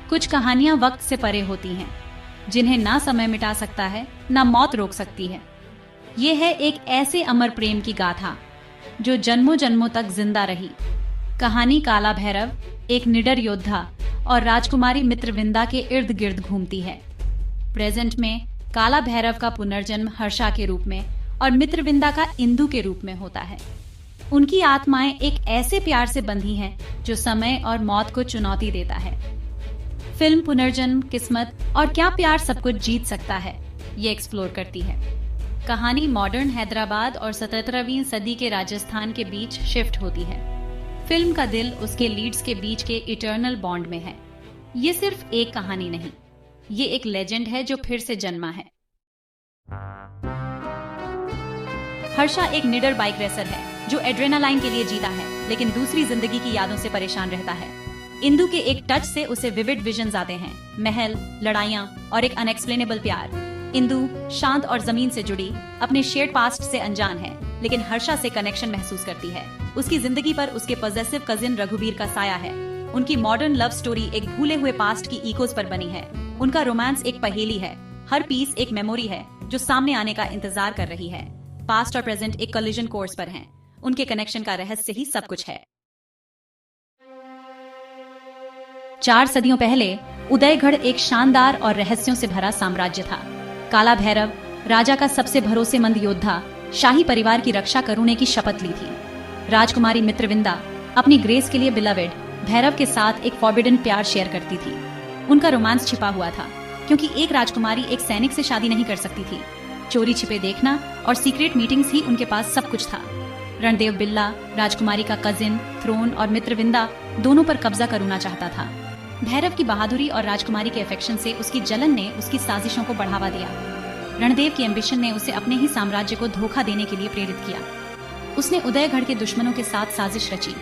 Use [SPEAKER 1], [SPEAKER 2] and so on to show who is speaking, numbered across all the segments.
[SPEAKER 1] कुछ कहानियां वक्त से परे होती हैं, जिन्हें ना समय मिटा सकता है ना मौत रोक सकती है। ये है एक ऐसे अमर प्रेम की गाथा जो जन्मों जन्मों तक जिंदा रही। कहानी काला भैरव एक निडर योद्धा और राजकुमारी मित्रविंदा के इर्द गिर्द घूमती है। प्रेजेंट में काला भैरव का पुनर्जन्म हर्षा के रूप में और मित्रविंदा का इंदु के रूप में होता है। उनकी आत्माएं एक ऐसे प्यार से बंधी हैं जो समय और मौत को चुनौती देता है। फिल्म पुनर्जन्म, किस्मत और क्या प्यार सब कुछ जीत सकता है, ये एक्सप्लोर करती है। कहानी मॉडर्न हैदराबाद और 17वीं सदी के राजस्थान के बीच शिफ्ट होती है। फिल्म का दिल उसके लीड्स के बीच के इटर्नल बॉन्ड में है। ये सिर्फ एक कहानी नहीं, ये एक लेजेंड है जो फिर से जन्मा है। हर्षा एक निडर बाइक रेसर है जो एड्रेनालाइन के लिए जीता है, लेकिन दूसरी जिंदगी की यादों से परेशान रहता है। इंदु के एक टच से उसे विविड विजन्स आते हैं, महल, लड़ाइयां और एक अनएक्सप्लेनेबल प्यार। इंदु शांत और जमीन से जुड़ी, अपने शेयर्ड पास्ट से अनजान है, लेकिन हर्षा से कनेक्शन महसूस करती है। उसकी जिंदगी पर उसके पॉजेसिव कजिन रघुवीर का साया है। उनकी मॉडर्न लव स्टोरी एक भूले हुए पास्ट की इकोस पर बनी है। उनका रोमांस एक पहेली है, हर पीस एक मेमोरी है जो सामने आने का इंतजार कर रही है। पास्ट और प्रेजेंट एक कोलिजन कोर्स पर हैं। उनके कनेक्शन का रहस्य ही सब कुछ है। 4 सदियों पहले उदयगढ़ एक शानदार और रहस्यों से भरा साम्राज्य था। काला भैरव, राजा का सबसे भरोसेमंद योद्धा, शाही परिवार की रक्षा करने की शपथ ली थी। राजकुमारी मित्रविंदा अपनी ग्रेस के लिए बिलवेड भैरव के साथ एक फॉरबिडन प्यार शेयर करती थी। उनका रोमांस छिपा हुआ था, क्योंकि एक राजकुमारी एक सैनिक से शादी नहीं कर सकती थी। चोरी छिपे देखना और सीक्रेट मीटिंग्स ही उनके पास सब कुछ था। रणदेव बिल्ला, राजकुमारी का कजिन, थ्रोन और मित्रविंदा दोनों पर कब्जा करना चाहता था। भैरव की बहादुरी और राजकुमारी के अफेक्शन से उसकी जलन ने उसकी साजिशों को बढ़ावा दिया। रणदेव की एम्बिशन ने उसे अपने ही साम्राज्य को धोखा देने के लिए प्रेरित किया। उसने उदयगढ़ के दुश्मनों के साथ साजिश रची,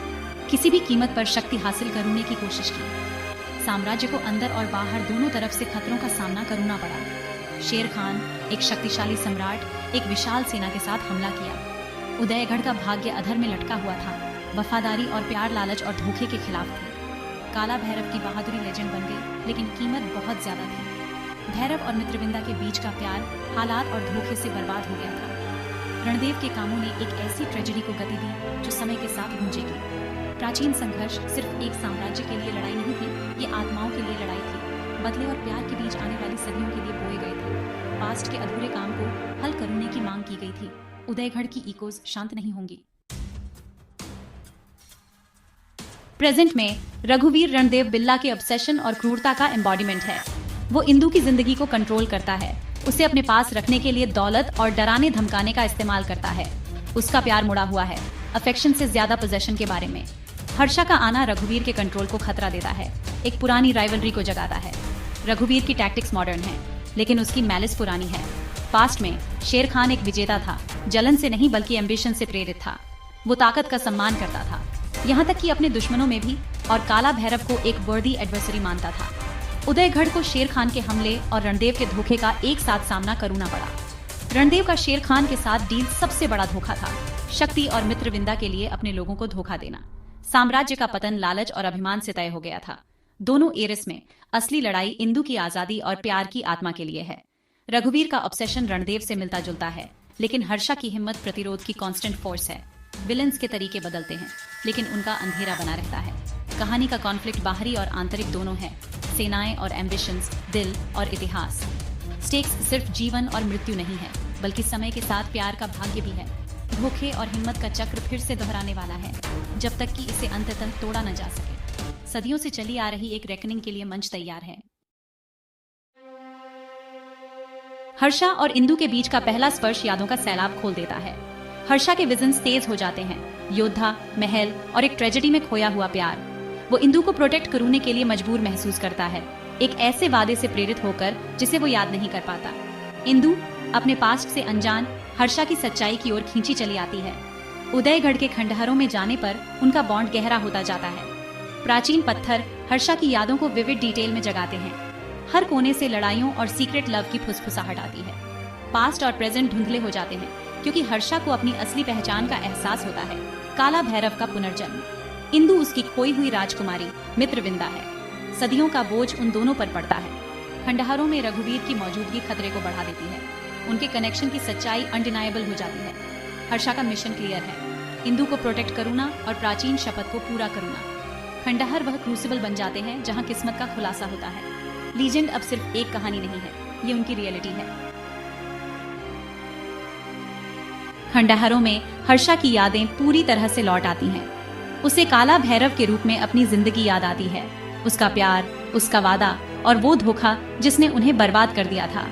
[SPEAKER 1] किसी भी कीमत पर शक्ति हासिल करने की कोशिश की। साम्राज्य को अंदर और बाहर दोनों तरफ से खतरों का सामना करना पड़ा। शेर खान, एक शक्तिशाली सम्राट, एक विशाल सेना के साथ हमला किया। उदयगढ़ का भाग्य अधर में लटका हुआ था। वफादारी और प्यार, लालच और धोखे के खिलाफ थे। काला भैरव की बहादुरी लेजेंड बन गई, लेकिन कीमत बहुत ज्यादा थी। भैरव और मित्रविंदा के बीच का प्यार हालात और धोखे से बर्बाद हो गया था। रणदेव के कामों ने एक ऐसी ट्रेजेडी को गति दी जो समय के साथ गूंजेगी। प्राचीन संघर्ष सिर्फ एक साम्राज्य के लिए लड़ाई नहीं थी, ये आत्माओं के लिए लड़ाई थी। बदले और प्यार के बीच आने वाली सदियों के लिए बोए गए थे। पास्ट के अधूरे काम को हल करने की मांग की गई थी। उदयगढ़ की इकोज शांत नहीं होंगी। प्रेजेंट में रघुवीर रणदेव बिल्ला के ऑब्सेशन और क्रूरता का एम्बॉडीमेंट है। वो इंदु की जिंदगी को कंट्रोल करता है, उसे अपने पास रखने के लिए दौलत और डराने धमकाने का इस्तेमाल करता है। उसका प्यार मुड़ा हुआ है, अफेक्शन से ज्यादा पोजेशन के बारे में। हर्षा का आना रघुवीर के कंट्रोल को खतरा देता है, एक पुरानी राइवलरी को जगाता है। रघुवीर की टैक्टिक्स मॉडर्न है, लेकिन उसकी मैलिस पुरानी है। पास्ट में शेर खान एक विजेता था, जलन से नहीं बल्कि एम्बिशन से प्रेरित था। वो ताकत का सम्मान करता था, यहाँ तक कि अपने दुश्मनों में भी, और काला भैरव को एक वर्दी एडवर्सरी मानता था। उदयगढ़ को शेर खान के हमले और रणदेव के धोखे का एक साथ सामना करना पड़ा। रणदेव का शेर खान के साथ डील सबसे बड़ा धोखा था, शक्ति और मित्रविंदा के लिए अपने लोगों को धोखा देना। साम्राज्य का पतन लालच और अभिमान से तय हो गया था। दोनों एरिस में असली लड़ाई इंदु की आजादी और प्यार की आत्मा के लिए है। रघुवीर का ऑब्सेशन रणदेव से मिलता जुलता है, लेकिन हर्षा की हिम्मत प्रतिरोध की कांस्टेंट फोर्स है। विलेंस के तरीके बदलते हैं, लेकिन उनका अंधेरा बना रहता है। कहानी का कॉन्फ्लिक्ट बाहरी और आंतरिक दोनों है, सेनाएं और एम्बिशंस, दिल और इतिहास। स्टेक्स सिर्फ जीवन और मृत्यु नहीं है, बल्कि समय के साथ प्यार का भाग्य भी है। धोखे और हिम्मत का चक्र फिर से दोहराने वाला है, जब तक कि इसे अंततः तोड़ा न जा सके। सदियों से चली आ रही एक रेकनिंग के लिए मंच तैयार है। हर्षा और इंदु के बीच का पहला स्पर्श यादों का सैलाब खोल देता है। हर्षा के विजन्स तेज हो जाते हैं, योद्धा, महल और एक ट्रेजेडी में खोया हुआ प्यार। वो इंदु को प्रोटेक्ट करने के लिए मजबूर महसूस करता है, एक ऐसे वादे से प्रेरित होकर जिसे वो याद नहीं कर पाता। इंदु अपने पास्ट से अनजान हर्षा की सच्चाई की ओर खींची चली आती है। उदयगढ़ के खंडहरों में जाने पर उनका बॉन्ड गहरा होता जाता है। प्राचीन पत्थर हर्षा की यादों को विविड डिटेल में जगाते हैं। हर कोने से लड़ाइयों और सीक्रेट लव की फुसफुसाहट आती है। पास्ट और प्रेजेंट धुंधले हो जाते हैं, क्योंकि हर्षा को अपनी असली पहचान का एहसास होता है। काला भैरव का पुनर्जन्म। इंदु उसकी खोई हुई राजकुमारी मित्रविंदा है। सदियों का बोझ उन दोनों पर पड़ता है। खंडहरों में रघुवीर की मौजूदगी खतरे को बढ़ा देती है। उनके कनेक्शन की सच्चाई अनडिनाएबल हो जाती है। हर्षा का मिशन क्लियर है, इंदु को प्रोटेक्ट करूना और प्राचीन शपथ को पूरा करूना। खंडहर वह क्रूसिबल बन जाते हैं जहां किस्मत का खुलासा होता है। लीजेंड अब सिर्फ एक कहानी नहीं है, ये उनकी रियलिटी है। खंडहरों में हर्षा की यादें पूरी तरह से लौट आती हैं। उसे काला भैरव के रूप में अपनी जिंदगी याद आती है, उसका प्यार, उसका वादा और वो धोखा जिसने उन्हें बर्बाद कर दिया था।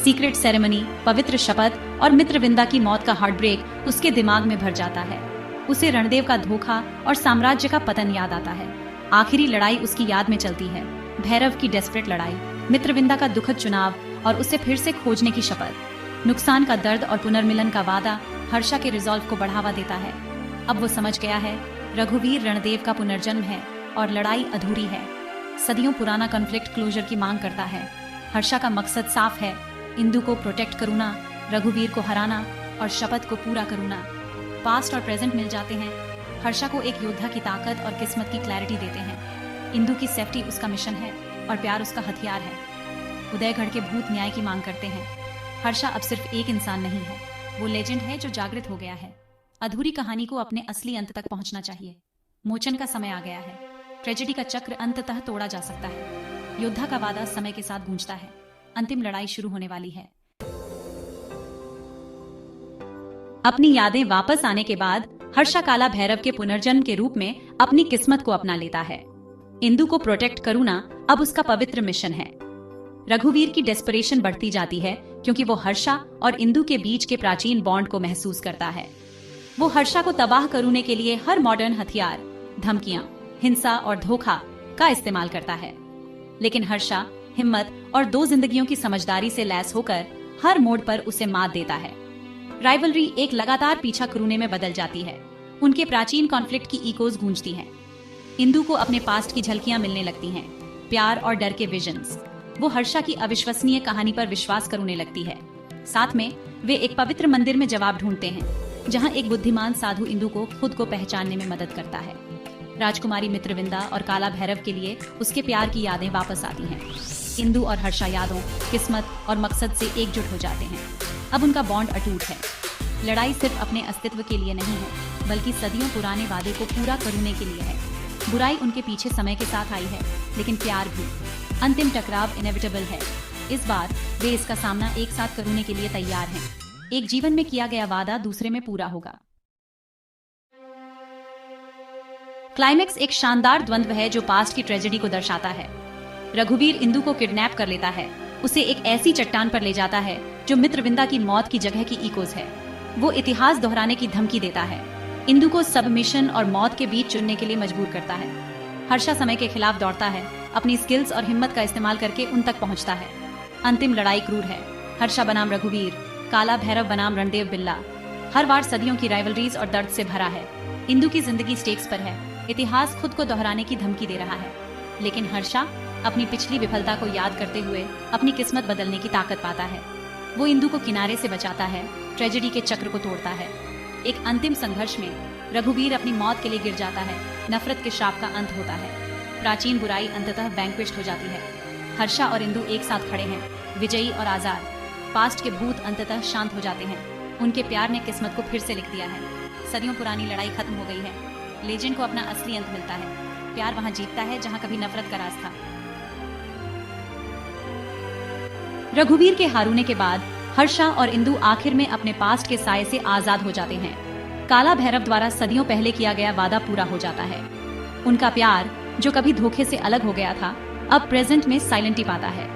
[SPEAKER 1] सीक्रेट सेरेमनी, पवित्र शपथ और मित्रविंदा की मौत का हार्ट ब्रेक उसके दिमाग में भर जाता है। उसे रणदेव का धोखा और साम्राज्य का पतन याद आता है। आखिरी लड़ाई उसकी याद में चलती है, भैरव की डेस्परेट लड़ाई, मित्रविंदा का दुखद चुनाव और उसे फिर से खोजने की शपथ। नुकसान का दर्द और पुनर्मिलन का वादा हर्षा के रिजॉल्व को बढ़ावा देता है। अब वो समझ गया है, रघुवीर रणदेव का पुनर्जन्म है और लड़ाई अधूरी है। सदियों पुराना कॉन्फ्लिक्ट क्लोजर की मांग करता है। हर्षा का मकसद साफ है, इंदु को प्रोटेक्ट करूना, रघुवीर को हराना और शपथ को पूरा करूना। पास्ट और प्रेजेंट मिल जाते हैं, हर्षा को एक योद्धा की ताकत और किस्मत की क्लैरिटी देते हैं। इंदु की सेफ्टी उसका मिशन है और प्यार उसका हथियार है। उदयगढ़ के भूत न्याय की मांग करते हैं। हर्षा अब सिर्फ एक इंसान नहीं है, वो लेजेंड है जो जागृत हो गया है। अधूरी कहानी को अपने असली अंत तक पहुंचना चाहिए। मोचन का समय आ गया है। ट्रेजेडी का चक्र अंततः तोड़ा जा सकता है। योद्धा का वादा समय के साथ गूंजता है। अंतिम लड़ाई शुरू होने वाली है। अपनी यादें वापस आने के बाद हर्षा काला भैरव के पुनर्जन्म के रूप में अपनी किस्मत को अपना लेता है। इंदु को प्रोटेक्ट करूना अब उसका पवित्र मिशन है। रघुवीर की डेस्परेशन बढ़ती जाती है क्योंकि वो हर्षा और इंदु के बीच के प्राचीन बॉन्ड को महसूस करता है। वो हर्षा को तबाह करूने के लिए हर मॉडर्न हथियार, धमकियां, हिंसा और धोखा का इस्तेमाल करता है। लेकिन हर्षा हिम्मत और दो जिंदगियों की समझदारी से लैस होकर हर मोड़ पर उसे मात देता है। राइवलरी एक लगातार पीछा करूने में बदल जाती है। उनके प्राचीन कॉन्फ्लिक्ट की इकोज गूंजती हैं। इंदु को अपने पास्ट की झलकियां मिलने लगती हैं, प्यार और डर के विजन्स। वो हर्षा की अविश्वसनीय कहानी पर विश्वास करने लगती है। साथ में वे एक पवित्र मंदिर में जवाब ढूंढते हैं, जहां एक बुद्धिमान साधु इंदु को खुद को पहचानने में मदद करता है। राजकुमारी मित्रविंदा और काला भैरव के लिए उसके प्यार की यादें वापस आती हैं। इंदु और हर्षा यादों, किस्मत और मकसद से एकजुट हो जाते हैं। अब उनका बॉन्ड अटूट है। लड़ाई सिर्फ अपने अस्तित्व के लिए नहीं है, बल्कि सदियों पुराने वादे को पूरा करने के लिए है। बुराई उनके पीछे समय के साथ आई है, लेकिन प्यार भी। अंतिम टकराव इनेविटेबल है। इस बार वे इसका सामना एक साथ करने के लिए तैयार हैं। एक जीवन में किया गया वादा दूसरे में पूरा होगा। क्लाइमेक्स एक शानदार द्वंद्व है जो पास्ट की ट्रेजेडी को दर्शाता है। रघुवीर इंदु को किडनैप कर लेता है, उसे एक ऐसी चट्टान पर ले जाता है जो मित्रविंदा की मौत की जगह की इकोज है। वो इतिहास दोहराने की धमकी देता है, इंदु को सबमिशन और मौत के बीच चुनने के लिए मजबूर करता है। हर्षा समय के खिलाफ दौड़ता है, अपनी स्किल्स और हिम्मत का इस्तेमाल करके उन तक पहुंचता है। अंतिम लड़ाई क्रूर है। हर्षा बनाम रघुवीर, काला भैरव बनाम रणदेव बिल्ला। हर बार सदियों की राइवलरीज और दर्द से भरा है। इंदु की जिंदगी स्टेक्स पर है। इतिहास खुद को दोहराने की धमकी दे रहा है, लेकिन हर्षा अपनी पिछली विफलता को याद करते हुए अपनी किस्मत बदलने की ताकत पाता है। वो इंदु को किनारे से बचाता है, ट्रेजेडी के चक्र को तोड़ता है। एक अंतिम संघर्ष में रघुवीर अपनी मौत के लिए गिर जाता है। नफरत के श्राप का अंत होता है। प्राचीन बुराई अंततः वैंक्विश्ड हो जाती है। हर्षा और इंदु एक साथ खड़े हैं, विजयी और आजाद। पास्ट के भूत अंततः शांत हो जाते हैं। उनके प्यार ने किस्मत को फिर से लिख दिया है। सदियों पुरानी लड़ाई खत्म हो गई है। लेजेंड को अपना असली अंत मिलता है। प्यार वहां जीतता है जहां कभी नफरत का राज था। रघुवीर के हारने के बाद हर्षा और इंदु आखिर में अपने पास्ट के साए से आजाद हो जाते हैं। काला भैरव द्वारा सदियों पहले किया गया वादा पूरा हो जाता है। उनका प्यार, जो कभी धोखे से अलग हो गया था, अब प्रेजेंट में साइलेंटी पाता है।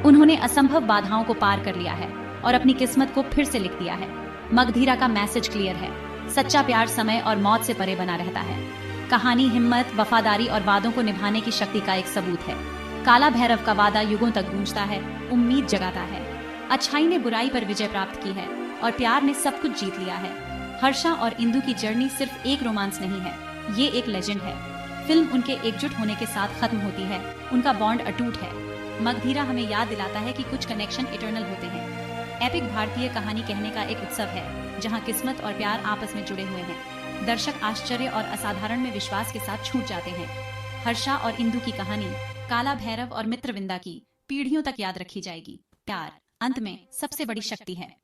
[SPEAKER 1] उन्होंने असंभव बाधाओं को पार कर लिया है और अपनी किस्मत को फिर से लिख दिया है। मगधीरा का मैसेज क्लियर है, सच्चा प्यार समय और मौत से परे बना रहता है। कहानी हिम्मत, वफादारी और वादों को निभाने की शक्ति का एक सबूत है। काला भैरव का वादा युगों तक गूंजता है, उम्मीद जगाता है। अच्छाई ने बुराई पर विजय प्राप्त की है और प्यार ने सब कुछ जीत लिया है। हर्षा और इंदु की जर्नी सिर्फ एक रोमांस नहीं है, ये एक लेजेंड है। फिल्म उनके एकजुट होने के साथ खत्म होती है। उनका बॉन्ड अटूट है। मगधीरा हमें याद दिलाता है कि कुछ कनेक्शन इटर्नल होते हैं। एपिक भारतीय कहानी कहने का एक उत्सव है, जहां किस्मत और प्यार आपस में जुड़े हुए हैं। दर्शक आश्चर्य और असाधारण में विश्वास के साथ छूट जाते हैं। हर्षा और इंदु की कहानी काला भैरव और मित्रविंदा की पीढ़ियों तक याद रखी जाएगी। प्यार अंत में सबसे बड़ी शक्ति है।